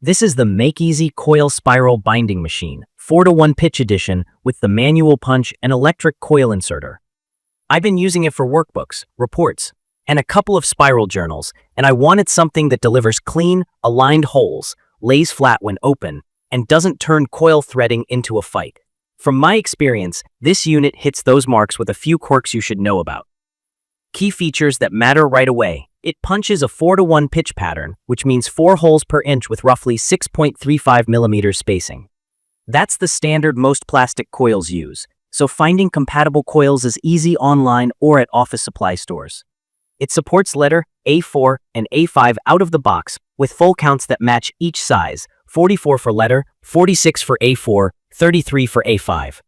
This is the Makeasy Coil Spiral Binding Machine, 4-to-1 pitch edition with the manual punch and electric coil inserter. I've been using it for workbooks, reports, and a couple of spiral journals, and I wanted something that delivers clean, aligned holes, lays flat when open, and doesn't turn coil threading into a fight. From my experience, this unit hits those marks with a few quirks you should know about. Key features that matter right away. It punches a 4-to-1 pitch pattern, which means 4 holes per inch with roughly 6.35 millimeters spacing. That's the standard most plastic coils use, so finding compatible coils is easy online or at office supply stores. It supports letter A4 and A5 out of the box, with full counts that match each size, 44 for letter, 46 for A4, 33 for A5.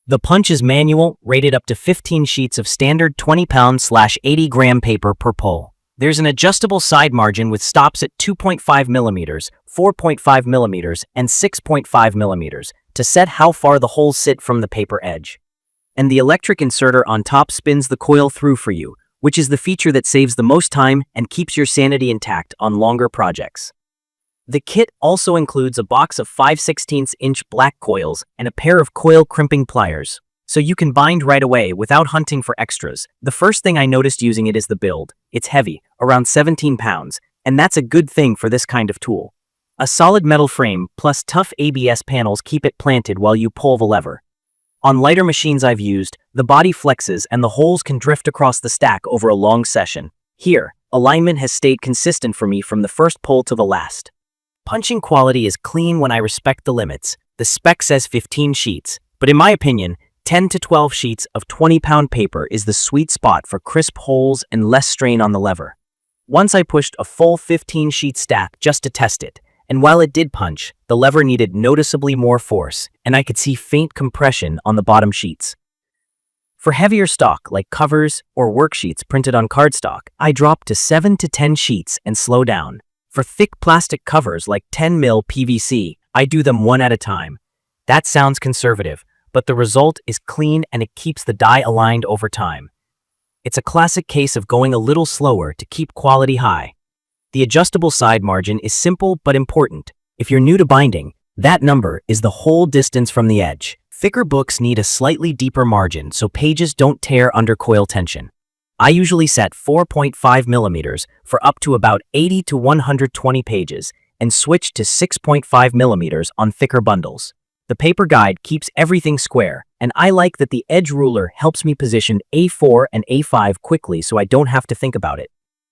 The punch is manual, rated up to 15 sheets of standard 20-pound/80-gram paper per pull. There's an adjustable side margin with stops at 2.5 millimeters, 4.5 millimeters, and 6.5 millimeters to set how far the holes sit from the paper edge. And the electric inserter on top spins the coil through for you, which is the feature that saves the most time and keeps your sanity intact on longer projects. The kit also includes a box of 5/16-inch black coils and a pair of coil crimping pliers, so you can bind right away without hunting for extras. The first thing I noticed using it is the build. It's heavy, around 17 pounds, and that's a good thing for this kind of tool. A solid metal frame plus tough ABS panels keep it planted while you pull the lever. On lighter machines I've used, the body flexes and the holes can drift across the stack over a long session. Here, alignment has stayed consistent for me from the first pull to the last. Punching quality is clean when I respect the limits. The spec says 15 sheets, but in my opinion, 10 to 12 sheets of 20-pound paper is the sweet spot for crisp holes and less strain on the lever. Once I pushed a full 15-sheet stack just to test it, and while it did punch, the lever needed noticeably more force, and I could see faint compression on the bottom sheets. For heavier stock like covers or worksheets printed on cardstock, I dropped to 7 to 10 sheets and slow down. For thick plastic covers like 10 mil PVC, I do them one at a time. That sounds conservative, but the result is clean and it keeps the die aligned over time. It's a classic case of going a little slower to keep quality high. The adjustable side margin is simple but important. If you're new to binding, that number is the whole distance from the edge. Thicker books need a slightly deeper margin so pages don't tear under coil tension. I usually set 4.5 millimeters for up to about 80 to 120 pages and switch to 6.5 millimeters on thicker bundles. The paper guide keeps everything square, and I like that the edge ruler helps me position A4 and A5 quickly so I don't have to think about it.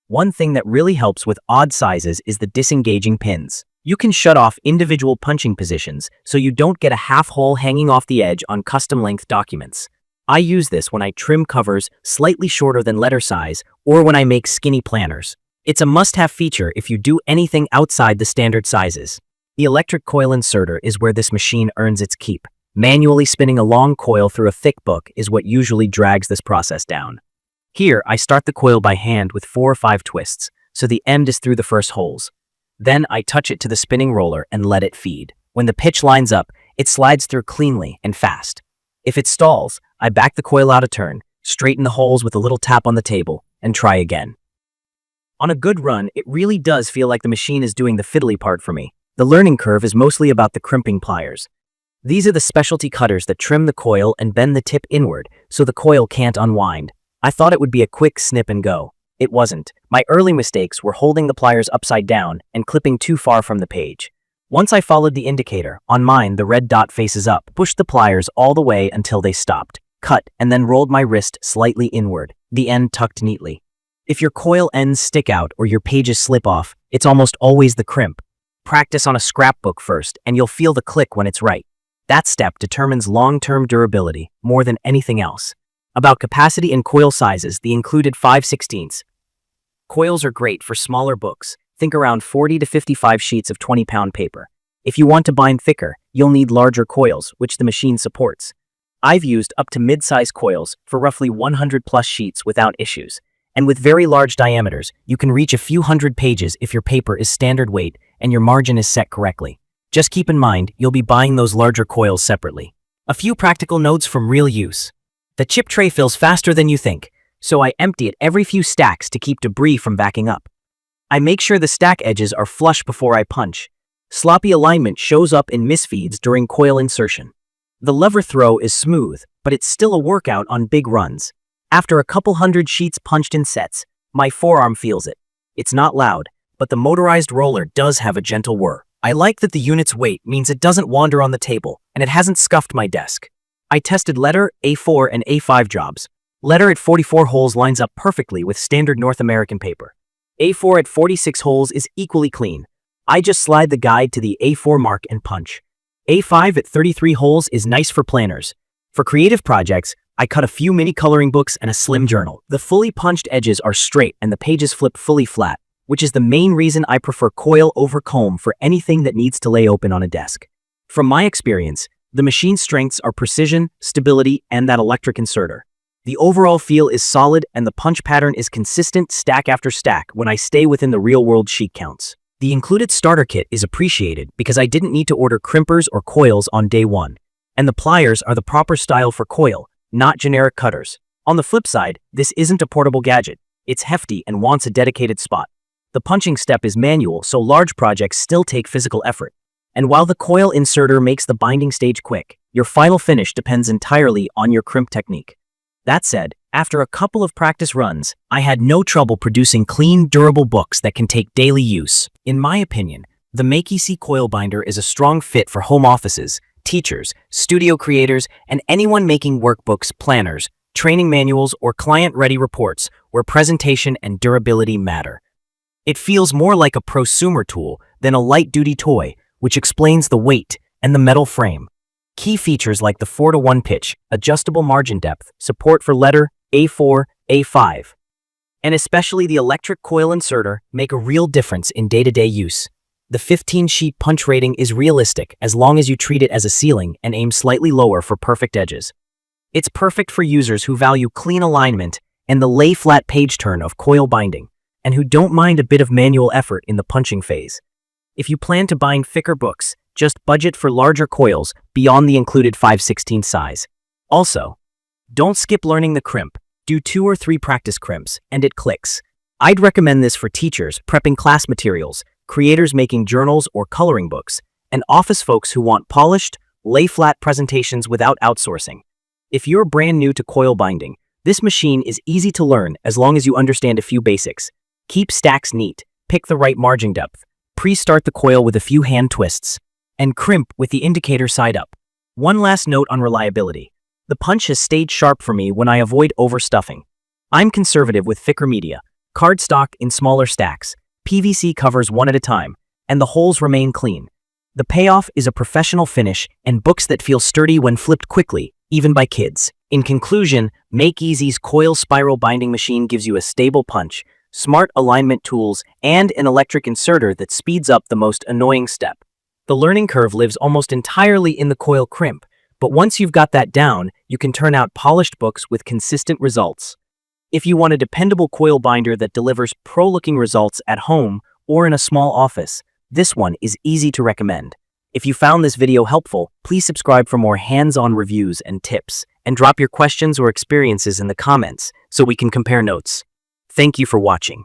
One thing that really helps with odd sizes is the disengaging pins. You can shut off individual punching positions so you don't get a half hole hanging off the edge on custom-length documents. I use this when I trim covers slightly shorter than letter size or when I make skinny planners. It's a must-have feature if you do anything outside the standard sizes. The electric coil inserter is where this machine earns its keep. Manually spinning a long coil through a thick book is what usually drags this process down. Here, I start the coil by hand with 4 or 5 twists, so the end is through the first holes. Then I touch it to the spinning roller and let it feed. When the pitch lines up, it slides through cleanly and fast. If it stalls, I back the coil out a turn, straighten the holes with a little tap on the table, and try again. On a good run, it really does feel like the machine is doing the fiddly part for me. The learning curve is mostly about the crimping pliers. These are the specialty cutters that trim the coil and bend the tip inward so the coil can't unwind. I thought it would be a quick snip and go. It wasn't. My early mistakes were holding the pliers upside down and clipping too far from the page. Once I followed the indicator, on mine the red dot faces up, pushed the pliers all the way until they stopped, cut, and then rolled my wrist slightly inward, the end tucked neatly. If your coil ends stick out or your pages slip off, it's almost always the crimp. Practice on a scrapbook first and you'll feel the click when it's right. That step determines long-term durability more than anything else. About capacity and coil sizes, the included 5/16. Coils are great for smaller books. Think around 40 to 55 sheets of 20-pound paper. If you want to bind thicker, you'll need larger coils, which the machine supports. I've used up to mid-size coils for roughly 100+ sheets without issues. And with very large diameters, you can reach a few hundred pages if your paper is standard weight and your margin is set correctly. Just keep in mind, you'll be buying those larger coils separately. A few practical notes from real use. The chip tray fills faster than you think, so I empty it every few stacks to keep debris from backing up. I make sure the stack edges are flush before I punch. Sloppy alignment shows up in misfeeds during coil insertion. The lever throw is smooth, but it's still a workout on big runs. After a couple hundred sheets punched in sets, my forearm feels it. It's not loud, but the motorized roller does have a gentle whir. I like that the unit's weight means it doesn't wander on the table, and it hasn't scuffed my desk. I tested letter, A4, and A5 jobs. Letter at 44 holes lines up perfectly with standard North American paper. A4 at 46 holes is equally clean. I just slide the guide to the A4 mark and punch. A5 at 33 holes is nice for planners. For creative projects, I cut a few mini coloring books and a slim journal. The fully punched edges are straight and the pages flip fully flat, which is the main reason I prefer coil over comb for anything that needs to lay open on a desk. From my experience, the machine's strengths are precision, stability, and that electric inserter. The overall feel is solid and the punch pattern is consistent stack after stack when I stay within the real-world sheet counts. The included starter kit is appreciated because I didn't need to order crimpers or coils on day one, and the pliers are the proper style for coil, not generic cutters. On the flip side, this isn't a portable gadget. It's hefty and wants a dedicated spot. The punching step is manual, so large projects still take physical effort. And while the coil inserter makes the binding stage quick, your final finish depends entirely on your crimp technique. That said, after a couple of practice runs, I had no trouble producing clean, durable books that can take daily use. In my opinion, the Makeasy coil binder is a strong fit for home offices, teachers, studio creators, and anyone making workbooks, planners, training manuals, or client-ready reports where presentation and durability matter. It feels more like a prosumer tool than a light-duty toy, which explains the weight and the metal frame. Key features like the 4:1 pitch, adjustable margin depth, support for letter, A4, A5, and especially the electric coil inserter make a real difference in day-to-day use. The 15-sheet punch rating is realistic as long as you treat it as a ceiling and aim slightly lower for perfect edges. It's perfect for users who value clean alignment and the lay-flat page turn of coil binding, and who don't mind a bit of manual effort in the punching phase. If you plan to bind thicker books, just budget for larger coils beyond the included 5/16 size. Also, don't skip learning the crimp. Do 2 or 3 practice crimps, and it clicks. I'd recommend this for teachers prepping class materials, creators making journals or coloring books, and office folks who want polished, lay-flat presentations without outsourcing. If you're brand new to coil binding, this machine is easy to learn as long as you understand a few basics. Keep stacks neat, pick the right margin depth, pre-start the coil with a few hand twists, and crimp with the indicator side up. One last note on reliability. The punch has stayed sharp for me when I avoid overstuffing. I'm conservative with thicker media, cardstock in smaller stacks, PVC covers one at a time, and the holes remain clean. The payoff is a professional finish and books that feel sturdy when flipped quickly, even by kids. In conclusion, Makeasy's coil spiral binding machine gives you a stable punch, smart alignment tools, and an electric inserter that speeds up the most annoying step. The learning curve lives almost entirely in the coil crimp, but once you've got that down, you can turn out polished books with consistent results. If you want a dependable coil binder that delivers pro-looking results at home or in a small office, this one is easy to recommend. If you found this video helpful, please subscribe for more hands-on reviews and tips, and drop your questions or experiences in the comments so we can compare notes. Thank you for watching.